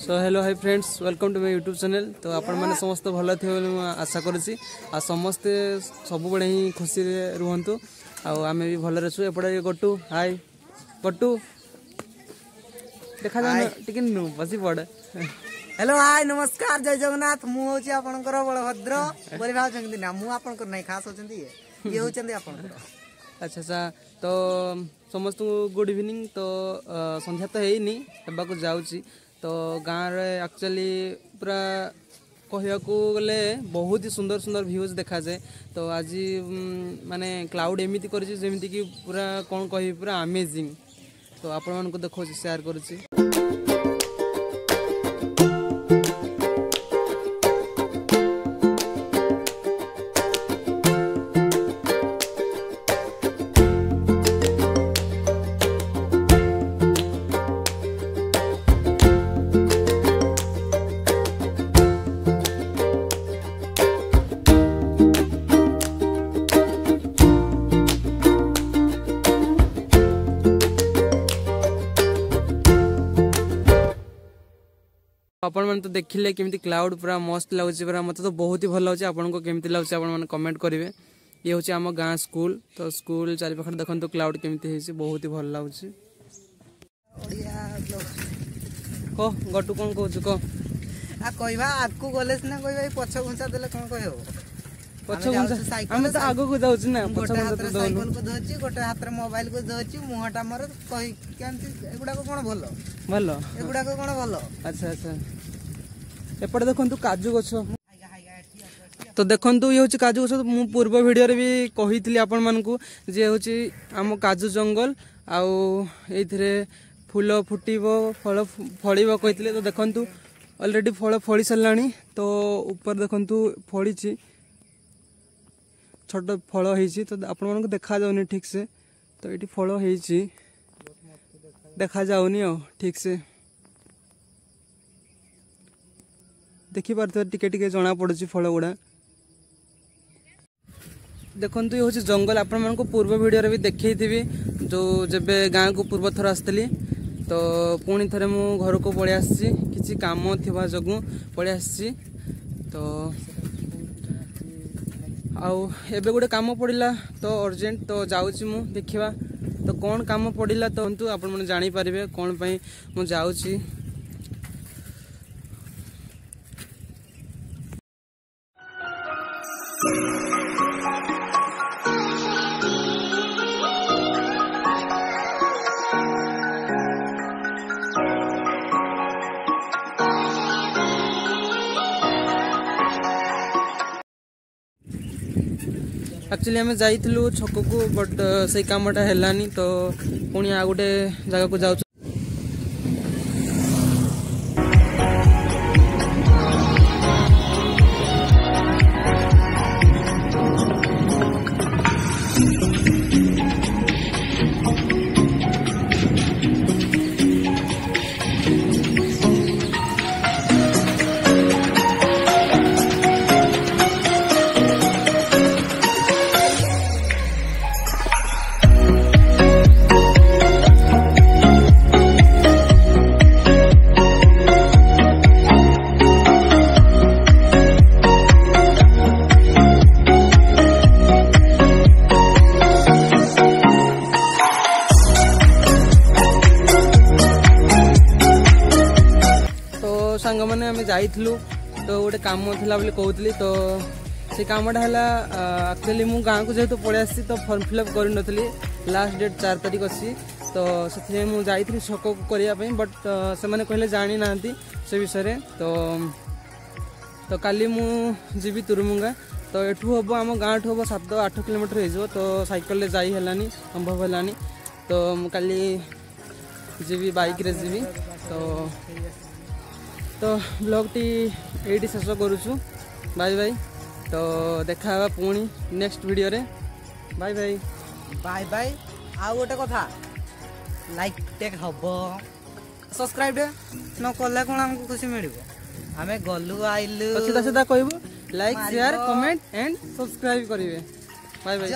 So hello hi friends welcome to my YouTube channel. तो आपण मैंने समस्त भल थे आशा करुँची आ समस्ते सब बड़े ही खुशी रुहतु आम भी भल अच्छु। एपटे गट्टू हाय गट्टू देखा जाए टिके बसी पड़े। हेलो हाय नमस्कार जय जगन्नाथ मु होची आपनकर बलभद्र बोली भाउछंती ना मु आपनकर नै खास होचंती ये होचंती आपनकर। अच्छा अच्छा तो समस्त गुड इवनिंग। तो संध्या तो हैनी हेबा को जाउची। तो गाँव रे एक्चुअली पूरा कहया को गले बहुत ही सुंदर सुंदर व्यूज देखा जाए। तो आज माने क्लाउड एमिति करछि जेमिति कि पूरा कोन कहि पूरा अमेजिंग। तो आपण मन को देखो शेयर करछि। आपण मैंने तो देखिले केमिति क्लाउड पूरा मस्त लगुच पूरा मत तो बहुत ही भल लगे। आपन को केमिति लगुच आपण माने कमेंट करेंगे। ये होची आम गाँ स्कूल। तो स्कूल चारि पाखर देखन क्लाउड केमिति हेछि बहुत ही भल लगुच। को गटू कोन कहू को आ कहबा आगु गले सिना कहबा पछ घुंचा देले कोन कहबो पछ घुंचा हम तो आगु को जाउछ ना पछ घुंचा तो साइकिल को धोची गोटे हाथ रे मोबाइल को धोची मुहटा मोर कहि केंति एगुडा को कोन भलो भलो एगुडा को कोन भलो। अच्छा अच्छा एपटे देखंतु काजू गछ। तो देखंतु ये होची काजू गछ। मु पूर्व वीडियो रे भी कहितली आपण मानकू जे होची आम काजू जंगल आउ एथिरे फूल फुटिबो फल फळिबो कहितले। तो देखंतु ऑलरेडी फल फळी सलानी। तो ऊपर देखंतु फळीची छोट फल होइछि। तो आपण मानकू देखा जाउनी ठीक से। तो एठी फल होइछि देखा जाउनी ठीक से देखि पारथि टिके टिके जना पड़ुछि फल गुडा। देखंतु ये होछि जंगल। आपण मानकू पूर्व वीडियो रे भी देखैथिबी जो जेबे गाँ को पूर्व थर आस्तली। तो पुणी थरे मु घर को पळि आछि किछि काम थिबा जगु पळि आछि। तो आउ एबे गोटे काम पड़िला तो अर्जेंट तो जाउछि मु देखिबा। तो कौन काम पड़िला तो अंतु आपण मन जानि पारिबे कोन पई मु जाउछि। एक्चुअली आम जाइलु छक को बट से कामटा हेलानी। तो पुणी आ गोटे जगह को जाऊ। सांग मैंने आम जाइलु तो गोटे कम था कहती। तो से कमटा है एक्चुअली मु गाँव को जेहेतु पलि आसी तो फॉर्म फिलअप कर नी लास्ट डेट 4 तारिख अच्छी। तो से मुझे जाइली छक को करने बट से मैंने कहले जानी ना से विषय। तो काली मुझी तुरमुंगा। तो एठू हम आम गाँव ठू हम 7-8 किलोमीटर हो। तो साइकिल जाई हेलानी संभव हेलानी। तो काली जी बाइक रे जी। तो ब्लॉग टी एटी शेष करुछु। Bye bye. तो देखा पुणी नेक्स्ट वीडियो रे। Bye bye bye bye. आ गोटे कथा लाइक टेक हबो सब्सक्राइब न कले कोन हमको खुशी मिलिबो। हमें गलु आइलु सीधा सीधा कहबो like share comment and subscribe करिवे। Bye bye.